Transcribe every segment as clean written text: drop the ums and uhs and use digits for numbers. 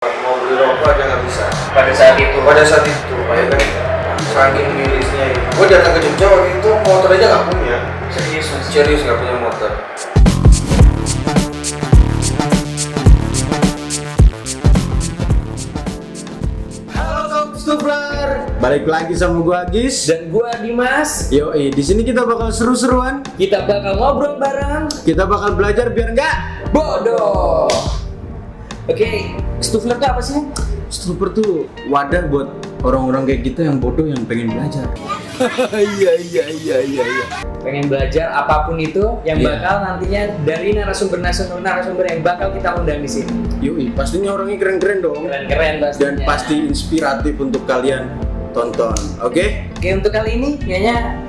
mau beli rokok aja nggak bisa pada saat itu ya kan, saking mirisnya itu. Gue datang ke Jogja waktu itu motor aja nggak punya, serius nggak punya motor. Halo Stufler, balik lagi sama gua Agis. dan gua Dimas. Yoi, di sini kita bakal seru-seruan, Kita bakal ngobrol bareng kita bakal belajar biar nggak bodoh. Oke, Stufler itu apa sih? Stufler tuh wadah buat orang-orang kayak kita yang bodoh yang pengen belajar. Iya. Pengen belajar apapun itu yang Iya. bakal nantinya dari narasumber yang bakal kita undang di sini. Yoi, pastinya orangnya keren-keren dong. Keren-keren pastinya. Dan pasti inspiratif untuk kalian tonton. Oke? Oke, untuk kali ini kayaknya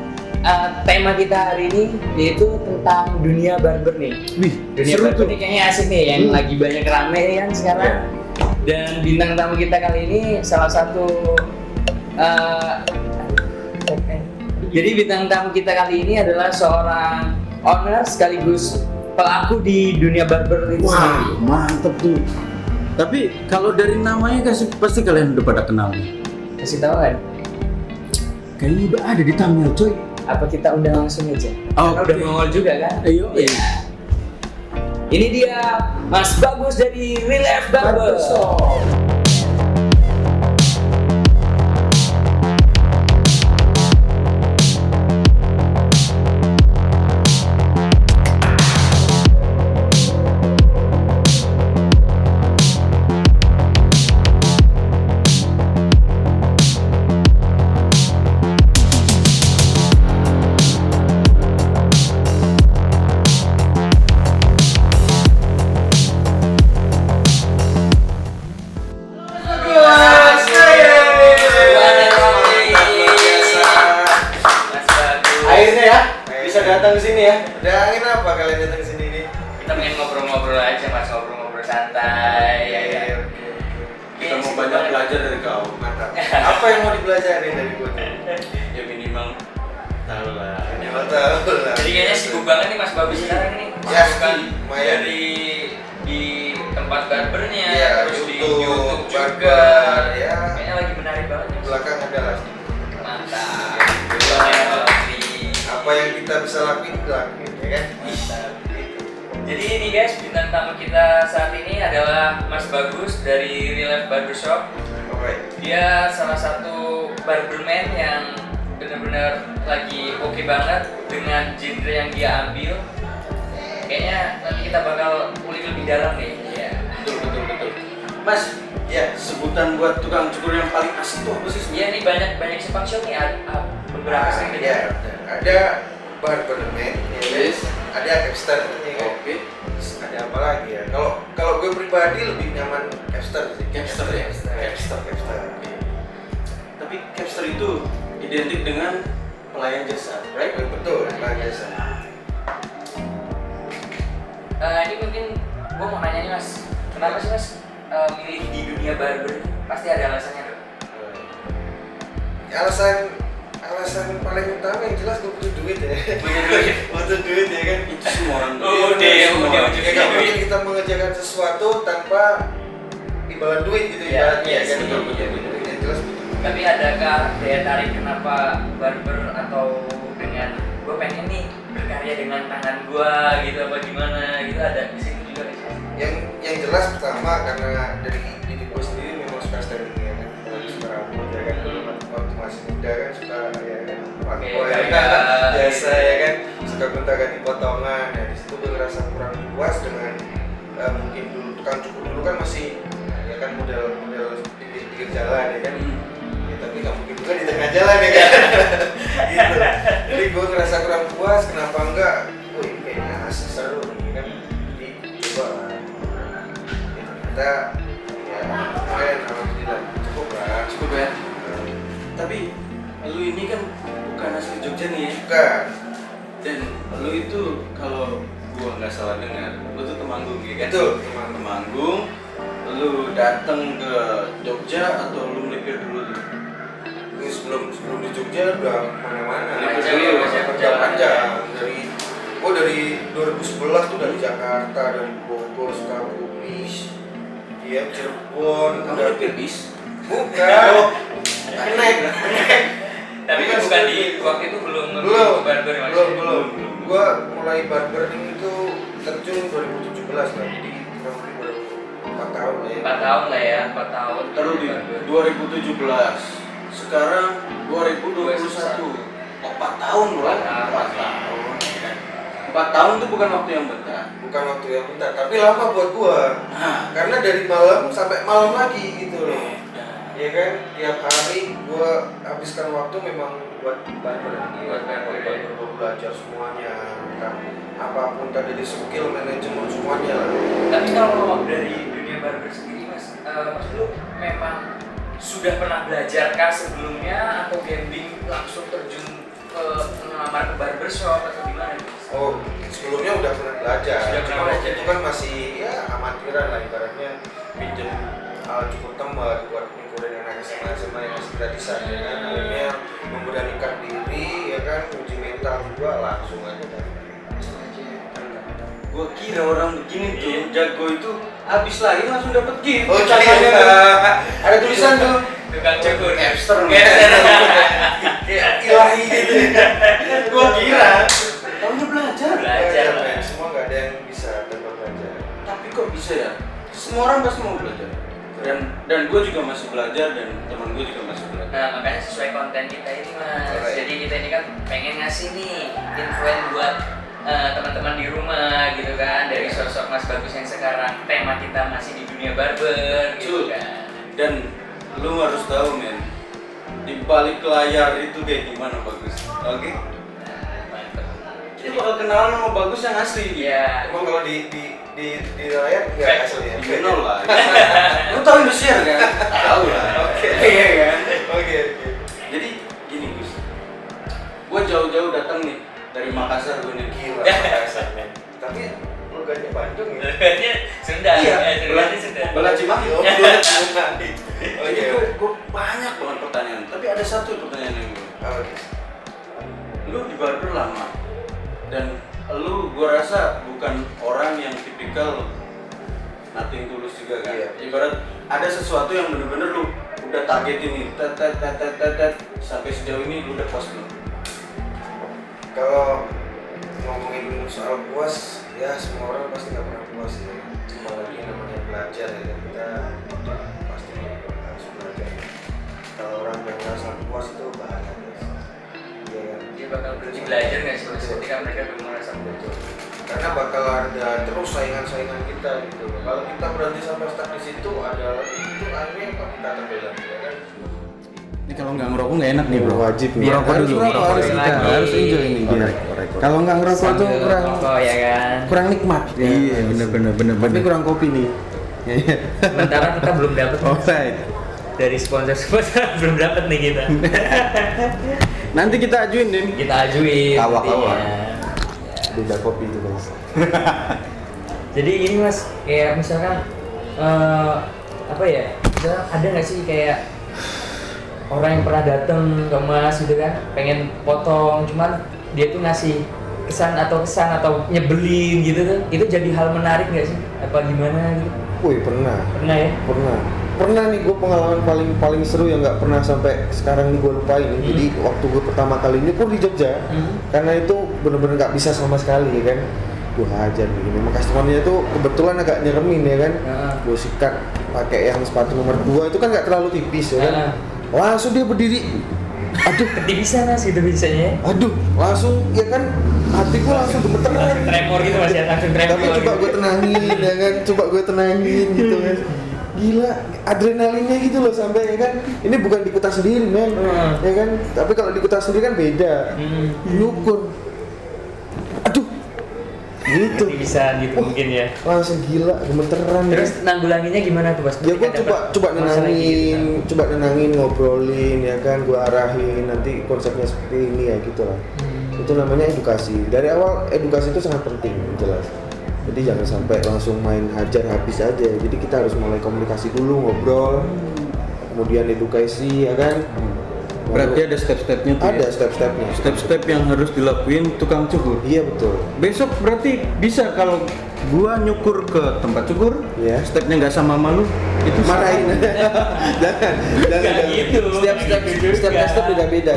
tema kita hari ini yaitu tentang dunia barber nih. Wih, Dunia seru barber tuh. ini kayaknya asik nih, yang lagi banyak rame kan sekarang. Dan bintang tamu kita kali ini salah satu jadi bintang tamu kita kali ini adalah seorang owner sekaligus pelaku di dunia barber itu Wah, sendiri. mantep tuh. Tapi kalau dari namanya pasti kalian udah pada kenal nih. Kasih tahu kan? Kayaknya udah ada di thumbnail, coy. Apa kita undang langsung aja? Karena Oke. udah nongol juga kan? Ayo, Ini dia Mas Bagus dari Relief Barber. Akhirnya ya, bisa datang ke sini ya. Udah kenapa kalian datang ke sini nih? Kita pengen ngobrol-ngobrol aja Mas, ngobrol-ngobrol santai ya kan. Kita mau banyak belajar dari kau. Mantap. Apa yang mau dipelajari dari gue? Ya minimal tahu lah. Minimal tahu lah. Jadi kayaknya sibuk banget nih Mas Bagus sekarang nih. Ya, Sibuk kan lumayan. dari di tempat barbernya, Iya, terus di YouTube, YouTube juga. barber, ya. Kayaknya lagi menarik banget. nih. Belakang adalah Mantap. apa yang kita bisa lakuin lakuin ya kan? Mantap. Jadi ini guys, bintang tamu kita saat ini adalah Mas Bagus dari Relief Barbershop. Alright. Dia salah satu barberman yang benar-benar lagi oke banget dengan genre yang dia ambil. Kayaknya nanti kita bakal ulik lebih dalam nih. Ya. Betul. Mas, ya sebutan buat tukang cukur yang paling asik tuh apa sih? Iya nih banyak simpang siur nih, beberapa Nah, sering ya, ada barberman, ya guys, ada hipster, ya kan? Oke. Terus ada apa lagi ya? Kalau gue pribadi lebih nyaman hipster sih. Hipster ya? Hipster. Tapi capster itu identik dengan pelayan jasa, right? Betul, lah biasa. Ini mungkin gue mau nanya nih Mas, kenapa sih Mas milih di dunia barber? Pasti ada alasannya dong. Ya, alasan paling utama yang jelas gue butuh duit ya. Butuh duit ya kan? Itu semua orang. Oh, udah, Ya ujungnya nggak duit. mungkin kita mengerjakan sesuatu tanpa imbalan duit gitu Ya, ibaratnya iya ya kan? sih, iya, betul. Yang jelas butuh duit. Tapi adakah daya tarik kenapa barber atau dengan gue pengen nih berkarya dengan tangan gue gitu apa gimana gitu, ada di situ juga di sana. Yang jelas pertama karena dari diri gue sendiri memang suka styling ya kan, suka rambut ya kan, dulu waktu masih muda kan suka ya kan, Oke, ya gaya, kan, biasa gitu. ya kan, suka gonta-ganti potongan. Ya di situ gue ngerasa kurang puas dengan mungkin dulu tukang cukur dulu kan masih ya kan model pinggir jalan ya kan, ya, tapi nggak mungkin juga di tengah jalan ya kan, gitu. Jadi gue ngerasa kurang puas, kenapa enggak? Wih kayaknya asik seru nih kan, jadi coba lah. Kita ya lumayan alhamdulillah cukup lah. Cukup ya. Tapi lu ini kan bukan asli Jogja nih ya. Bukan. Dan lu itu kalau gua nggak salah dengar, lu tuh Temanggung ya kan? Betul. Temanggung. Lu datang ke Jogja atau lu melipir dulu tuh? Ini sebelum di Jogja udah mana-mana. Panjang, Panjang dari 2011 tuh dari Jakarta, dari Bogor, Sukabumi, di Iya, Cirebon. Kamu udah- nyupir bis? Bukan. Kenek. Tapi kan bukan di waktu itu belum Belum. barber ya, Mas? Belum. Gua mulai barbering itu terjun 2017 lah. Jadi kurang lebih baru 4 tahun lah ya. 4 tahun lah ya, 4 tahun. Taruh di barber. 2017. Sekarang 2021. Oh, 4 tahun bro. 4 tahun. 4 tahun. 4 tahun itu bukan waktu yang bentar. Bukan waktu yang bentar, tapi lama buat gua. Nah, Karena dari malam sampai malam lagi gitu loh. Ya kan, tiap hari gua habiskan waktu memang buat barber. Buat barber, ya. Gua belajar semuanya, kan. Apapun tadi di skill manajemen semuanya lah. Tapi kalau dari dunia barber sendiri Mas, Mas dulu memang sudah pernah belajar kah sebelumnya atau gambling langsung terjun ke ngelamar ke barbershop atau gimana? Mas? Oh, sebelumnya udah pernah belajar. Sudah pernah Cuma waktu belajar, itu ya? kan masih ya amatiran lah ibaratnya pinjem cukup teman buat ngikutin anak SMA yang masih gratisan ya kan. Akhirnya memberanikan diri ya kan, uji mental juga langsung aja kan. gua kira orang begini tuh jago itu habis lagi langsung dapat gift. Oh, Catanya iya. tuh. Ada tulisan tuh. Tukang cukur. Capster. Kayak ilahi gitu. Gua kira. Kamu belajar. Belajar. Men. Semua nggak ada yang bisa tanpa belajar. Tapi kok bisa ya? Semua orang pasti mau belajar. Dan gue juga masih belajar dan teman gue juga masih belajar. Nah, makanya sesuai konten kita ini Mas. Alright. Jadi kita ini kan pengen ngasih nih influence buat teman-teman di rumah gitu kan, dari sosok Mas Bagus yang sekarang tema kita masih di dunia barber gitu Betul. kan. Dan lu harus tahu men, di balik layar itu kayak gimana Bagus. Oke? Mantap. Kita bakal kenalan sama Bagus yang asli. Iya. Emang kalau di layar nggak asli ya? You know lah. Lu tahu Indosiar kan? Tahu lah. Oke. Iya kan? Oke. Jadi gini Gus, gue jauh-jauh datang nih dari Makassar gue nih. Gila Makassar men. Tapi logatnya Bandung ya. Logatnya Sunda. Iya, Logatnya Sunda. Bela Cimahi. Oh, Jadi Oke. gue banyak banget pertanyaan. Tapi ada satu pertanyaan yang gue. Apa nih? Lu di barber lama dan lu gue rasa bukan orang yang tipikal nothing tulus juga kan. Iya. Ibarat ada sesuatu yang bener-bener lu udah target ini tet sampai sejauh ini lu udah puas belum? Kalau ngomongin soal puas, ya semua orang pasti nggak pernah puas ya. Apalagi namanya belajar ya, kita pasti harus belajar. Kalau orang yang merasa puas itu bahaya guys. Iya kan? Dia bakal berhenti belajar nggak sih Mas ketika mereka belum merasa betul? Karena bakal ada terus saingan-saingan kita gitu. Kalau kita berhenti sampai stuck di situ, ada itu akhirnya apa kita terbelah ya kan? Ini kalau nggak ngerokok nggak enak nih bro. Wajib nih. Ngerokok Harus dulu, ngerokok, ngerokok harus dulu. kita lagi. harus enjoy ini biar. Kalau nggak ngerokok tuh Sambil kurang rokok ya kan. kurang nikmat. Iya bener. Tapi kurang kopi nih. Sementara kita belum dapat Alright. dari sponsor belum dapat nih kita. Nanti kita ajuin Dim. Kita ajuin. Kawak-kawak. intinya. Beda kopi itu guys. Jadi ini Mas, kayak misalkan apa ya? Misalkan ada nggak sih kayak orang yang pernah datang ke Mas gitu kan, pengen potong, cuman dia tuh ngasih kesan atau nyebelin gitu tuh, itu jadi hal menarik nggak sih? Apa gimana gitu? Wih pernah. Pernah ya? Pernah nih gue pengalaman paling seru yang nggak pernah sampai sekarang nih gue lupain. Jadi waktu gue pertama kali nyukur di Jogja, karena itu bener-bener nggak bisa sama sekali ya kan. Gue hajar begini, memang customernya itu kebetulan agak nyeremin ya kan. Gue sikat pakai yang sepatu nomor 2 itu kan nggak terlalu tipis ya kan. Langsung dia berdiri, aduh, Bisa Mas gitu bisanya. aduh, langsung ya kan hatiku langsung gemeteran. Tremor gitu Mas ya, langsung tremor. Tapi coba gue tenangin ya kan, gitu kan. Gila, adrenalinnya gitu loh sampai ya kan. Ini bukan di kota sendiri men, ya kan. Tapi kalau di kota sendiri kan beda. Nyukur, aduh, gitu. Bisa gitu mungkin ya. Langsung gila, gemeteran. Terus nanggulanginya gimana tuh Mas? Ya gue Ketika coba dapet masalah gitu. coba nenangin, ngobrolin ya kan, gue arahin nanti konsepnya seperti ini ya gitu lah. Itu namanya edukasi. Dari awal edukasi itu sangat penting, jelas. Jadi jangan sampai langsung main hajar habis aja. Jadi kita harus mulai komunikasi dulu, ngobrol, kemudian edukasi ya kan. Berarti ada step-stepnya tuh Ada ya? step-stepnya. Step-step yang harus dilakuin tukang cukur. Iya betul. Besok berarti bisa kalau gua nyukur ke tempat cukur, Iya. stepnya nggak sama malu, itu Marahin. jangan Nggak gitu. setiap Juga. step beda-beda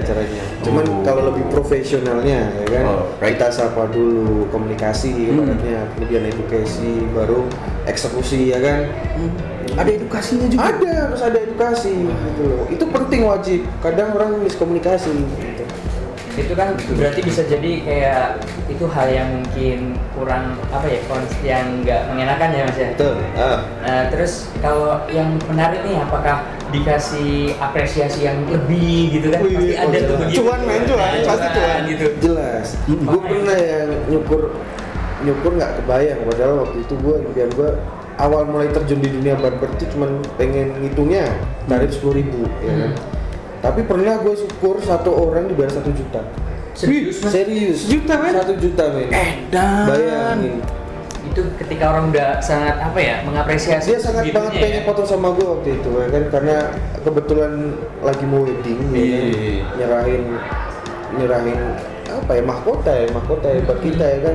caranya. Cuman kalau lebih profesionalnya ya kan, Oh, right. kita sapa dulu, komunikasi ibaratnya, kemudian edukasi, baru eksekusi ya kan. ada edukasinya juga. Ada, harus ada edukasi gitu loh. Itu penting, wajib. Kadang orang miskomunikasi gitu. Itu kan berarti bisa jadi kayak itu hal yang mungkin kurang apa ya, yang nggak mengenakan ya Mas ya. Betul. Nah, terus kalau yang menarik nih, apakah dikasih apresiasi yang lebih gitu kan? Wih, Pasti ada oh, tuh jelas. begitu. Cuan, men, cuan. Pasti cuan. gitu. Jelas. Gue pernah yang nyukur nggak kebayang, padahal waktu itu impian gue awal mulai terjun di dunia barber itu cuman pengen ngitungnya tarif 10.000 ya kan. Tapi pernah gue syukur satu orang dibayar 1 juta. Serius, Mas? Serius. Juta, men? 1 juta, men. Edan. Bayangin. Itu ketika orang udah sangat apa ya, mengapresiasi Dia sangat segitunya banget ya. pengen foto sama gue waktu itu ya kan, karena kebetulan lagi mau wedding ya kan? Iya. nyerahin apa ya, mahkota ya buat kita ya kan.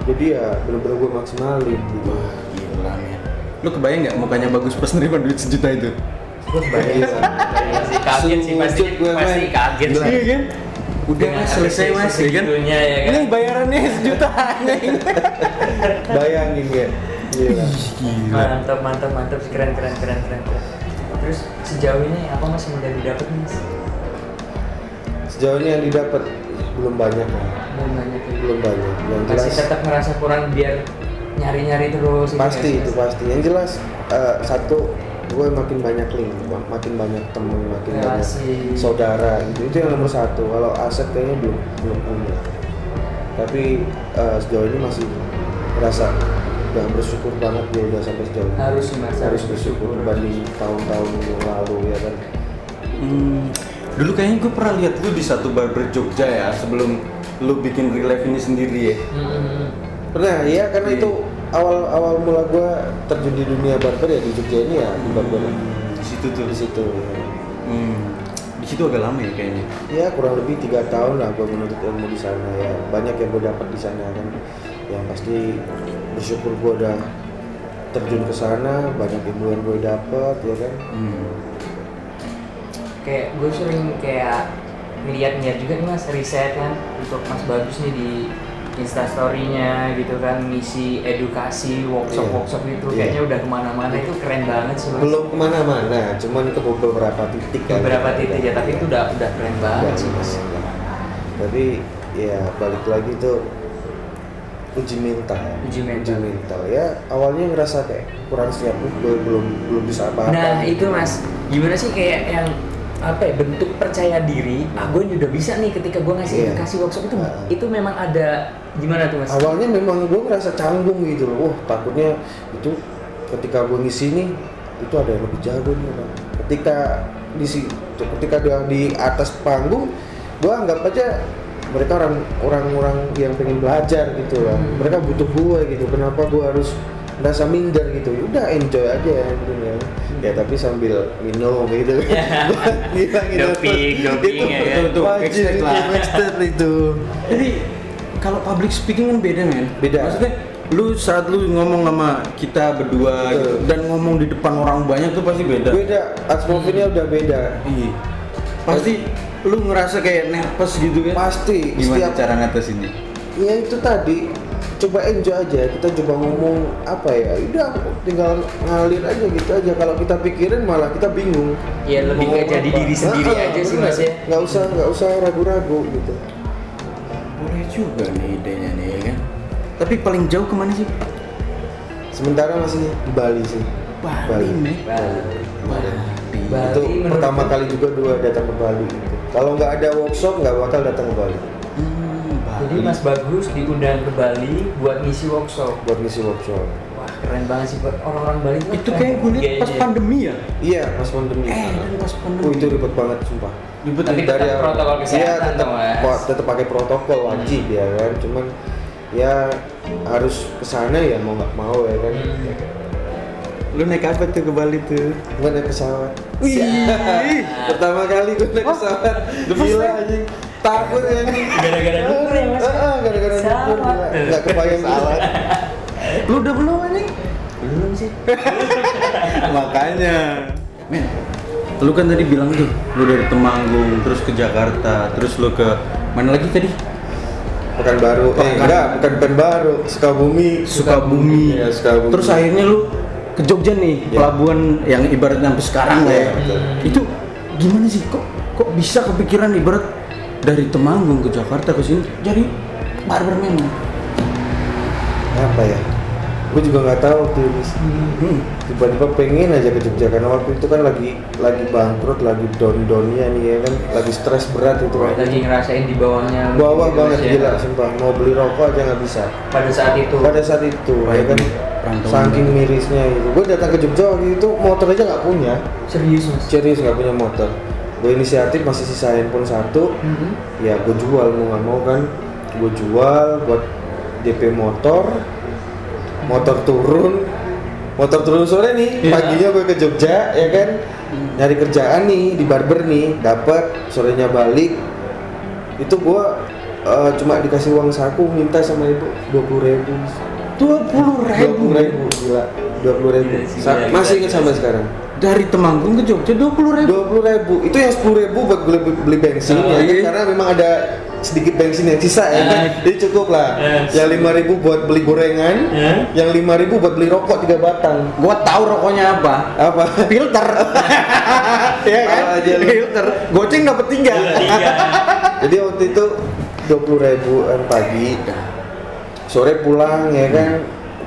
Jadi ya bener-bener gue maksimalin gitu. Gila, men. Lu kebayang nggak mukanya bagus pas nerima duit 1 juta itu? Gue bayangin sih, kaget sih pasti, Sujud gue, pasti men. kaget Gila. sih. Iya kan? Udah Dengan selesai apresiasi mas, ya kan? segitunya, ya kan? Ini bayarannya 1 juta. Bayangin ya. Gila. Mantap, keren. Terus sejauh ini apa Mas yang udah didapat Mas? Sejauh ini yang didapat belum banyak ya. Belum banyak ya. Belum banyak. Yang Masih jelas tetap ngerasa kurang biar nyari-nyari terus gitu pasti ya, itu Mas? pasti. Yang jelas satu, gue makin banyak link, makin banyak temen, makin banyak Relasi. saudara gitu. Itu yang nomor satu. Kalau aset kayaknya belum punya. Tapi sejauh ini masih merasa udah bersyukur banget gue udah sampai sejauh ini. Harus sih, Mas, harus bersyukur dibanding tahun-tahun yang lalu ya kan. Dulu kayaknya gue pernah lihat lu di satu barber Jogja ya, sebelum lu bikin real life ini sendiri ya. Pernah ya, karena Iya. itu awal mula gue terjun di dunia barber ya di Jogja ini ya, di barber Di situ tuh. di situ. Di situ agak lama ya kayaknya. Ya kurang lebih 3 tahun lah gue menuntut ilmu di sana ya. Banyak yang gue dapat di sana kan. Yang pasti bersyukur gue udah terjun ke sana, banyak ilmu yang gue dapat ya kan. Kayak gue sering kayak ngeliat juga nih Mas, riset kan untuk Mas Bagus nih di Instastory-nya gitu kan, ngisi edukasi, workshop gitu. Iya. Kayaknya udah kemana-mana, itu keren banget sih Mas. Belum kemana-mana, cuman ke beberapa titik kan. Beberapa titik ya, tapi itu udah keren banget sih Mas. Tapi ya balik lagi tuh uji mental. Uji mental. Ya awalnya ngerasa kayak kurang siap, belum bisa apa-apa. Nah itu Mas, gimana sih kayak yang apa ya, bentuk percaya diri, gue udah bisa nih ketika gue ngasih Iya. edukasi workshop itu memang ada gimana tuh Mas? Awalnya memang gue ngerasa canggung gitu loh. Wah takutnya itu ketika gue ngisi nih itu ada yang lebih jago nih orang. Ketika dia di atas panggung, gue anggap aja mereka orang-orang yang pengen belajar gitu lah. Mereka butuh gue gitu. Kenapa gue harus merasa minder gitu? Udah enjoy aja gitu ya. Ya tapi sambil minum gitu. Doping ya kan? Tuh, Wajib backstage lah. backstage itu. Jadi kalau public speaking kan beda men. Beda. Maksudnya lu saat lu ngomong sama kita berdua gitu, Betul. dan ngomong di depan orang banyak tuh pasti beda. Beda, atmosfernya udah beda. Iya. Pasti lu ngerasa kayak nervous gitu kan? Pasti. Gimana cara ngatasinnya? Ya itu tadi, coba enjoy aja. Kita coba ngomong apa ya? Udah tinggal ngalir aja gitu aja. Kalau kita pikirin malah kita bingung. Ya lebih Mau kayak jadi apa. diri sendiri aja sih bener. Mas ya. Nggak usah ragu-ragu gitu. Boleh juga nih idenya nih ya kan? Tapi paling jauh kemana sih? Sementara masih di Bali sih. Bali, men. Bali. Kemarin. Bali Itu menurut pertama gua- kali juga dua datang ke Bali gitu. Kalau nggak ada workshop nggak bakal datang ke Bali Jadi Mas Bagus diundang ke Bali buat ngisi workshop. buat ngisi workshop. Wah keren banget sih orang-orang Bali tuh. Itu keren kayak gue liat kayaknya pas ya. pandemi ya? Iya, pas pandemi. Dan pas pandemi. Oh itu ribet banget sumpah. Ribet Tapi ya? tetap protokol kesehatan Iya, tetap dong, Mas. tetap pakai protokol wajib ya kan. Cuman ya harus kesana ya mau nggak mau ya kan. Lu naik apa tuh ke Bali tuh? Gue naik pesawat. Wih. Pertama kali gue naik pesawat. the first Gila time? anjing. Takut ya nih. Gara-gara dukur ya, Mas? Gara-gara dukur. Sama. Nggak kebayang salah. Lu udah belum anjing? Belum sih. Makanya. Men, lu kan tadi bilang tuh, lu dari Temanggung terus ke Jakarta, terus lu ke mana lagi tadi? Pekanbaru. Enggak, bukan Pekanbaru, Sukabumi. Sukabumi. Iya, Sukabumi. Terus akhirnya lu ke Jogja nih, Ya. pelabuhan yang ibaratnya sampai sekarang lah ya. betul. Itu gimana sih? Kok bisa kepikiran ibarat dari Temanggung ke Jakarta ke sini jadi barberman? Apa ya? Gue juga nggak tahu tuh. Tiba-tiba pengen aja ke Jogja karena waktu itu kan lagi bangkrut, lagi down-downnya nih ya kan, lagi stres berat itu kan. Lagi ngerasain di bawahnya. Bawah banget ya. gila, sumpah. Mau beli rokok aja nggak bisa. Pada saat itu. Pada saat itu, ya kan, Perantauan saking mirisnya itu. Gue datang ke Jogja waktu itu motor aja nggak punya, Serius, Mas. serius nggak punya motor. Gue inisiatif masih sisa handphone satu, ya gue jual mau nggak mau kan, gue jual buat DP motor turun sore nih, paginya gue ke Jogja ya kan, nyari kerjaan nih di barber nih, dapat sorenya balik, itu gue cuma dikasih uang saku, minta sama ibu 20.000. 20.000 gila, 20.000. Gila, Masih gila, ingat sampai sekarang. dari Temanggung ke Jogja 20.000. 20.000 itu yang 10.000 buat beli bensin ya kan? iya. Karena memang ada sedikit bensin yang sisa ya kan, jadi cukup lah. Yang 5.000 buat beli gorengan, yang 5.000 buat beli rokok 3 batang. Gua tahu rokoknya apa. Apa? Filter. Iya kan? Tahu aja lu. Filter. Goceng dapat 3. Jadi waktu itu 20.000-an pagi, sore pulang ya kan,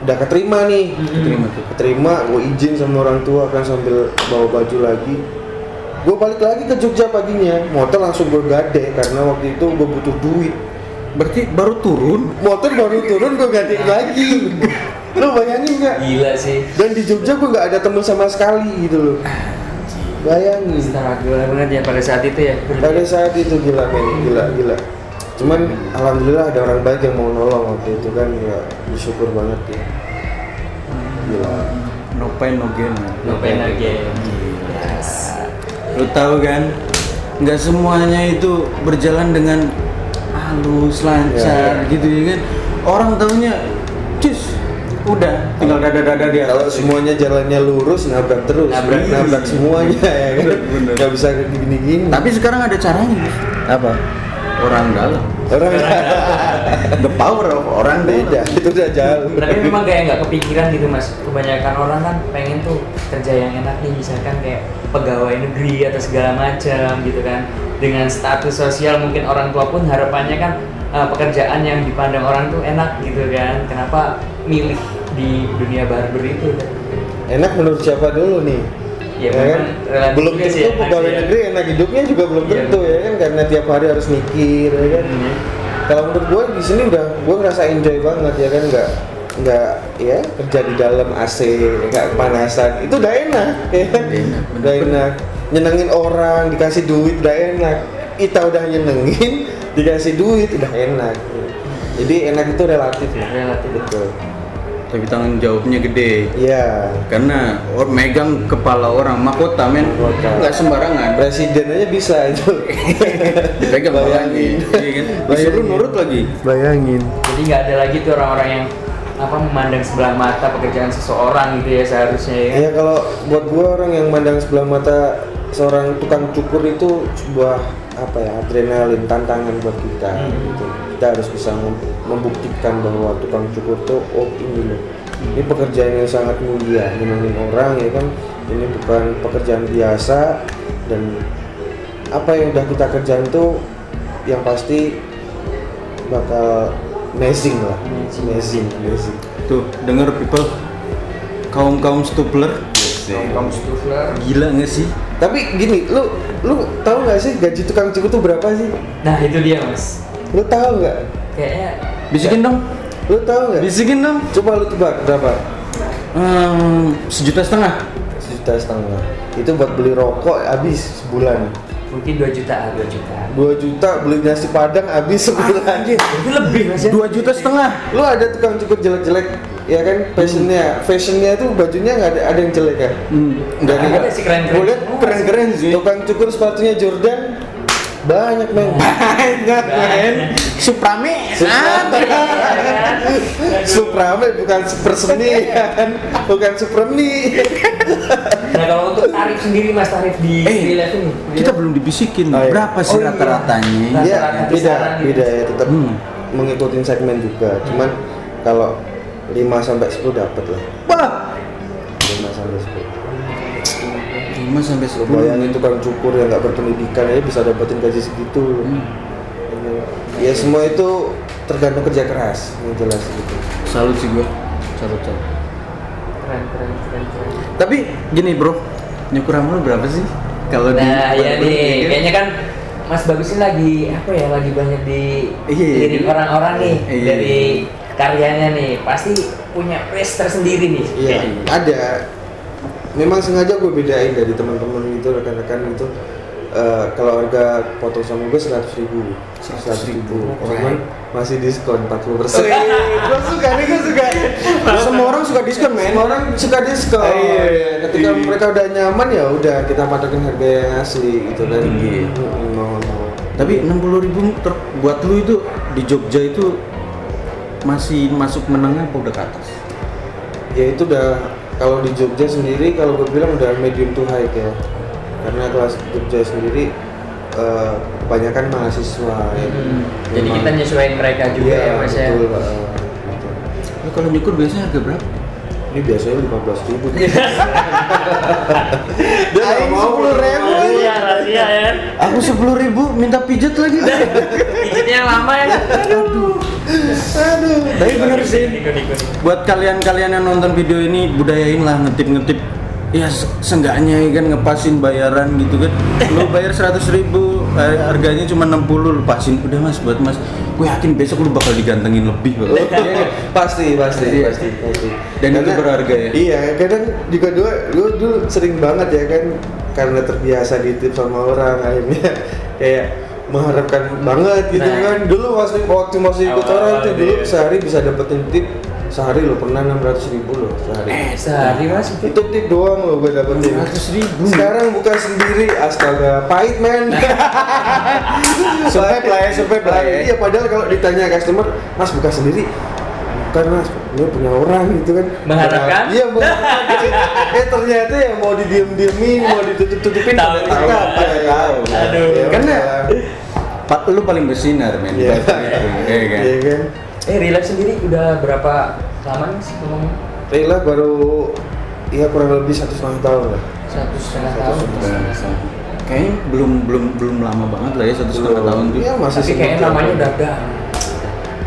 udah keterima nih. Keterima, gue izin sama orang tua kan sambil bawa baju lagi. Gue balik lagi ke Jogja paginya, motor langsung gue gade karena waktu itu gue butuh duit. Berarti baru turun. Motor baru turun gue gade lagi. Lo bayangin nggak? Gila sih. Dan di Jogja gue nggak ada temen sama sekali gitu loh. Bayangin. Struggle banget ya pada saat itu ya. Pada saat itu gila men, gila. Cuman alhamdulillah ada orang baik yang mau nolong waktu itu kan, ya bersyukur banget ya. Gila. No pain no gain. No pain again. Lu tahu kan? Nggak semuanya itu berjalan dengan halus, lancar Ya. gitu ya kan. Orang taunya cus udah tinggal dada-dada dia. Kalau semuanya jalannya lurus, nabrak terus, nabrak semuanya ya kan. Bener. Nggak bisa gini-gini. Tapi sekarang ada caranya. apa? Orang dalam. Orang The power of orang beda, itu udah jauh. Tapi memang kayak nggak kepikiran gitu, Mas. Kebanyakan orang kan pengen tuh kerja yang enak nih, misalkan kayak pegawai negeri atau segala macam gitu kan. Dengan status sosial mungkin orang tua pun harapannya kan pekerjaan yang dipandang orang tuh enak gitu kan. Kenapa milih di dunia barber itu? Enak menurut siapa dulu nih? Ya, kan? memang relatif Belum juga sih tentu enak pegawai sih ya. negeri enak hidupnya juga belum Iya. tentu ya kan, karena tiap hari harus mikir ya kan. Kalau menurut gue di sini gue ngerasa enjoy banget ya kan, nggak ya kerja di dalam AC, nggak kepanasan, itu udah enak ya kan. Udah enak, nyenengin orang, dikasih duit udah enak. Kita udah nyenengin, dikasih duit udah enak. Jadi enak itu relatif ya. Relatif. Betul. Tapi tanggung jawabnya gede. Iya. Karena megang kepala orang, mahkota men, Mahkota. nggak sembarangan. Presiden aja bisa itu. Pegang Bayangin. kepalanya, iya kan? Disuruh nurut lagi. Bayangin. Jadi nggak ada lagi tuh orang-orang yang memandang sebelah mata pekerjaan seseorang gitu ya seharusnya ya. Ya kalau buat gua orang yang mandang sebelah mata seorang tukang cukur itu sebuah adrenalin, tantangan buat kita gitu. Kita harus bisa membuktikan bahwa tukang cukur tuh ini loh, ini pekerjaan yang sangat mulia, nyenengin orang ya kan. Ini bukan pekerjaan biasa, dan apa yang udah kita kerjain tuh yang pasti bakal amazing lah, amazing. Tuh, denger people, kaum stubler, Kaum stufler. gila nggak sih? Tapi gini, lu tahu nggak sih gaji tukang cukur tuh berapa sih? Nah itu dia, Mas. Lu tahu nggak? Kayaknya Bisikin dong, Lu tahu nggak? bisikin dong. Coba lu tebak berapa? 1,5 juta. 1,5 juta. Itu buat beli rokok habis sebulan. mungkin 2 juta. 2 juta beli nasi padang habis sebulan. Itu lebih, Mas ya. 2,5 juta. Lu ada tukang cukur jelek-jelek ya kan, fashionnya tuh bajunya nggak ada yang jelek ya. Nggak ada sih, keren-keren Gue liat semua keren-keren sih. Tukang cukur sepatunya Jordan Banyak men. Banyak men. Suprame. Suprame bukan super seni kan, bukan super mie. Nah kalau untuk tarif sendiri mas, tarif di Real Life ini Kita belum dibisikin Oh, iya. berapa sih Oh, iya. rata-ratanya. Rata-rata Iya, beda kisaran gitu. beda ya, tetap Hmm. mengikuti segmen juga. Cuman kalau 5 sampai 10 dapat lah. Wah, 5 sampai 10. 5 sampai 10. Bayangin tukang cukur yang nggak berpendidikan aja bisa dapetin gaji segitu. Ya semua itu tergantung kerja keras, yang jelas gitu. Salut sih gua. Salut. Keren. Tapi gini, Bro. Nyukur rambut berapa sih? Kalau di Nah ya barber, nih, kan? kayaknya kan Mas Bagus ini lagi apa ya, lagi banyak di Iya. lirik orang-orang nih Iya. dari karyanya nih, pasti punya praise tersendiri nih. Iya, ada. Memang sengaja gue bedain dari teman-teman gitu, rekan-rekan gitu. Kalau harga potong sama gue 100.000, 100.000. Cuman masih diskon 40%. Gue suka nih, gue suka. Semua orang suka diskon, men. Semua orang suka diskon. Ketika Iya. mereka udah nyaman ya udah kita patokin harga yang asli gitu kan. Tinggi. Mau. Tapi 60.000 buat lu itu di Jogja itu masih masuk menengah apa udah ke atas? Ya itu udah, kalau di Jogja sendiri kalau gue bilang udah medium to high ya. Karena kelas Jogja sendiri kebanyakan mahasiswa ya. Jadi Memang- kita nyesuaiin mereka juga Iya, ya mas ya. betul, gitu. Lu kalau nyukur biasanya harga berapa? Ini biasanya 15.000. Dia nggak mau 10.000. Rahasia, rahasia ya. Aku 10.000 minta pijat lagi. Pijitnya yang lama ya. Aduh. Tapi bener sih. Buat kalian-kalian yang nonton video ini, budayain lah ngetip-ngetip. Ya seenggaknya ya kan ngepasin bayaran gitu kan. Lu bayar 100.000, harganya cuma 60, lu pasin. Udah mas, buat mas. Gue yakin besok lu bakal digantengin lebih. Bang. Pasti. Iya. Dan itu berharga ya? Iya, kadang juga gue dulu sering banget ya kan, karena terbiasa ditip sama orang akhirnya kayak mengharapkan banget gitu Nah. kan. Dulu waktu masih ikut Awal-awal orang tuh dulu dia. sehari bisa dapetin tip sehari lo pernah 600.000 loh sehari. Sehari mas itu. Itu tip doang lo gue dapetin. 600.000. Sekarang buka sendiri, astaga, pahit men. Survive lah ya. Iya, padahal kalau ditanya customer, mas buka sendiri, bukan mas, ini punya orang gitu kan. Mengharapkan? Iya, mengharapkan. Ternyata ya mau didiem-diemin, mau ditutup-tutupin, Tahu. pada tahu. Aduh. Ya Karena udah. lu paling bersinar men. Iya. Iya kan. Iya kan. Real Life sendiri udah berapa lama nih mas ngomong? Rila baru ya kurang lebih 1,5 tahun lah. 1,5 tahun. Kayaknya belum lama banget lah ya 1,5 tahun tuh. Iya, masih Tapi kayaknya seperti namanya itu. udah ada.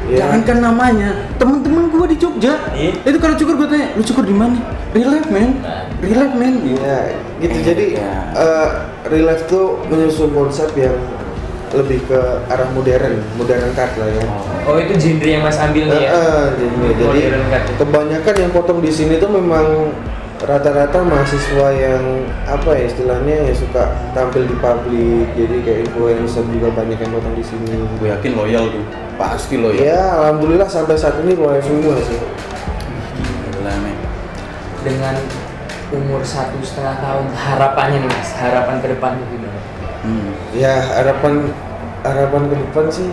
Iya. Jangankan namanya, temen-temen gua di Jogja. Iya. Itu kalau cukur gua tanya, lu cukur di mana? Real life men. Real life men. Iya, gitu. Jadi Iya. Real Life tuh menyusun konsep yang lebih ke arah modern cut lah ya. Oh itu genre yang mas ambil nih ya? Jadi Modern cut. kebanyakan yang potong di sini tuh memang rata-rata mahasiswa yang apa ya istilahnya yang suka tampil di publik, jadi kayak influencer juga banyak yang potong di sini. Gue yakin loyal tuh, pasti loyal. Ya alhamdulillah sampai saat ini loyal semua sih. Gila men. Dengan umur 1,5 tahun, harapannya nih mas, harapan ke depan gimana? Ya harapan ke depan sih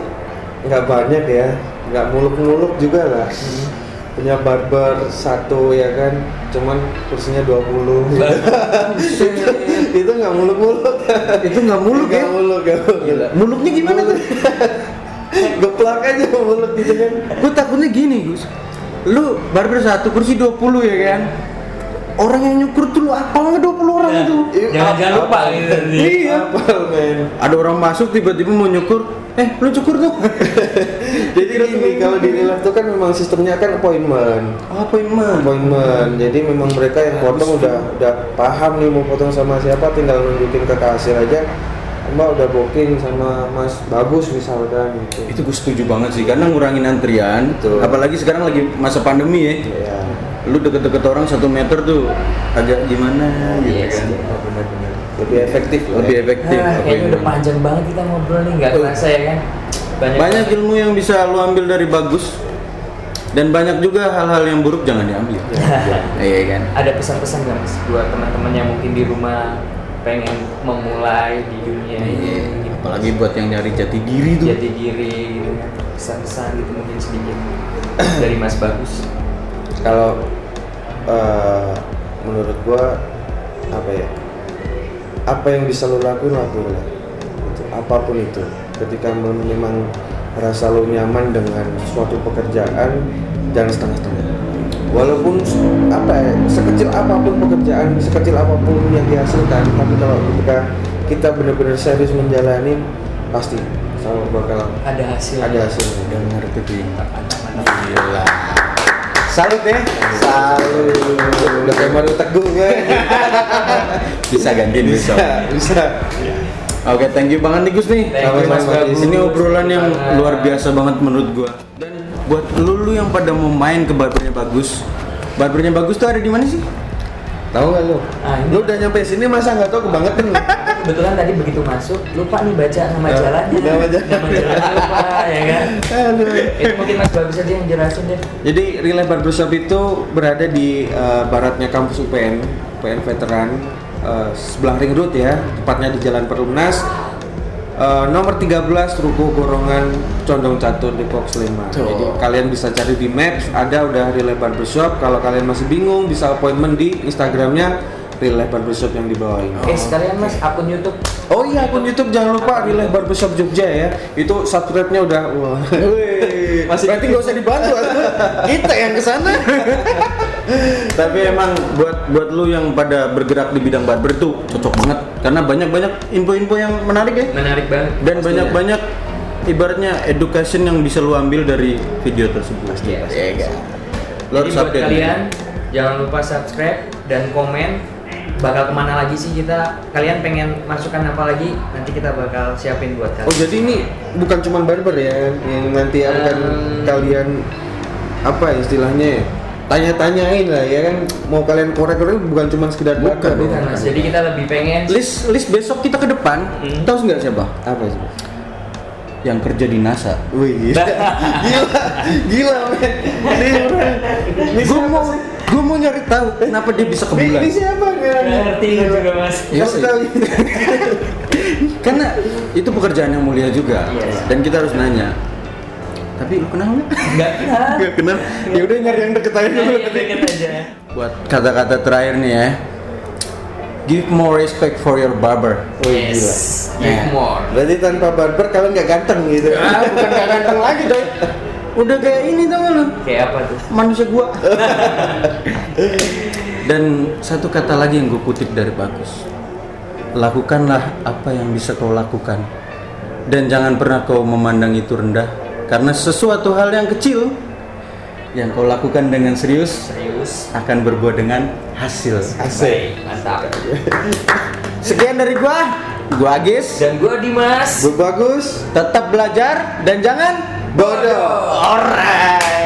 nggak banyak ya, nggak muluk-muluk juga lah. Punya barber satu ya kan, cuman kursinya 20 gitu. Itu nggak muluk-muluk. Itu nggak muluk ya? Nggak muluk. Muluknya gimana tuh? Geplak aja muluk gitu kan. Gue takutnya gini Gus. Lu barber satu kursi 20 ya kan? Orang yang nyukur tuh lu apal nggak 20 orang itu? Jangan lupa gitu. Iya. Apal men. Ada orang masuk tiba-tiba mau nyukur, lu cukur tuh. Jadi gini, kalau di Real Life tuh kan memang sistemnya kan appointment. Appointment. Jadi memang mereka yang potong udah paham nih mau potong sama siapa, tinggal nunjukin ke kasir aja. Mbak udah booking sama Mas Bagus misalkan gitu. Itu gue setuju banget sih, karena ngurangin antrian. Betul. Apalagi sekarang lagi masa pandemi ya. Ya. Lu deket-deket orang 1 meter tuh agak gimana gitu Yes, kan. Benar-benar. Lebih efektif lah. Lebih efektif. Kayaknya udah panjang banget kita ngobrol nih, nggak kerasa ya kan? Banyak ilmu yang bisa lu ambil dari Bagus. Dan banyak juga hal-hal yang buruk jangan diambil. Iya kan? Ada pesan-pesan nggak mas buat teman-teman yang mungkin di rumah pengen memulai di dunia ini? Gitu. apalagi buat yang nyari jati diri tuh. Jati diri gitu kan, pesan-pesan gitu mungkin sedikit dari Mas Bagus. Kalau menurut gua apa ya, apa yang bisa lo lakuin lakuinlah gitu, apapun itu. Ketika memang merasa lo nyaman dengan suatu pekerjaan, jangan setengah-setengah. Walaupun apa ya, sekecil apapun pekerjaan, sekecil apapun yang dihasilkan, tapi kalau ketika kita benar-benar serius menjalani, pasti sama bakal Ada hasil. ada hasilnya. Udah ngerti tuh. Gila. Salut ya. Salut. Udah kayak Mario Teguh kan. Bisa gantiin besok. Bisa. Oke, thank you banget nih Gus nih. Thank you, Mas Bagus. Ini obrolan yang Banget. luar biasa banget menurut gua. Dan buat lu yang pada mau main ke barbernya Bagus. Barbernya Bagus tuh ada di mana sih? Tahu nggak lu? Ah, ini- Lu udah nyampe sini masa nggak tahu kebangetan lu? Kebetulan tadi begitu masuk, lupa nih baca nama jalannya. Nama jalan. Nama jalannya lupa, ya kan? Aduh. Itu mungkin Mas Bagus aja yang jelasin deh. Jadi Relay Barbershop itu berada di baratnya kampus UPN Veteran, sebelah Ring Road ya, tepatnya di Jalan Perumnas, nomor 13 Ruko Gorongan Condong Catur Depok Sleman. Tuh. Jadi kalian bisa cari di Maps, ada udah Relay Barbershop. Kalau kalian masih bingung, bisa appointment di Instagramnya Relay Barbershop yang di bawah ini. Oke, sekalian Mas akun YouTube. Oh iya, akun YouTube jangan lupa Relay Barbershop Jogja ya. Itu subscribe-nya udah wah. Berarti nggak usah dibantu, kita yang kesana. Tapi emang buat lu yang pada bergerak di bidang barber tuh cocok banget karena banyak info-info yang menarik ya. Menarik banget. Dan Pastinya. banyak ibaratnya education yang bisa lu ambil dari video tersebut. Iya, Iya, kan? Lu Jadi harus buat update. kalian jangan lupa subscribe dan komen. Bakal kemana lagi sih kita? Kalian pengen masukkan apa lagi? Nanti kita bakal siapin buat Oh kalian. jadi ini bukan cuma barber ya yang nanti akan kalian apa istilahnya ya, tanya-tanyain lah ya kan, mau kalian korek-korek bukan cuma sekedar Bukan, barber. Bukan, Mas. Jadi kita lebih pengen List besok kita ke depan, tahu nggak siapa? Apa sih? Yang kerja di NASA. Wih, gila men. Ini Gue mau nyari tahu kenapa dia bisa ke bulan. Ini siapa Nggak ngerti juga Mas. Iya Kasih sih. tahu. Karena itu pekerjaan yang mulia juga, Iya. dan kita harus nanya. Tapi lu kenal nggak? Enggak kenal. Nggak kenal. Ya udah nyari yang deket aja dulu. Iya, deket aja. Buat kata-kata terakhir nih ya. Give more respect for your barber. Wih, gila. Give more. Berarti tanpa barber kalian nggak ganteng gitu. Bukan gak ganteng lagi doi. Udah kayak ini tau gak lu? Kayak apa tuh? Manusia gua. Dan satu kata lagi yang gue kutip dari Bagus. Lakukanlah apa yang bisa kau lakukan. Dan jangan pernah kau memandang itu rendah. Karena sesuatu hal yang kecil yang kau lakukan dengan serius akan berbuah dengan hasil. Asik. Mantap. Sekian dari gua Agis. Dan gua Dimas. Bagus. Tetap belajar dan jangan Bodoh. Alright.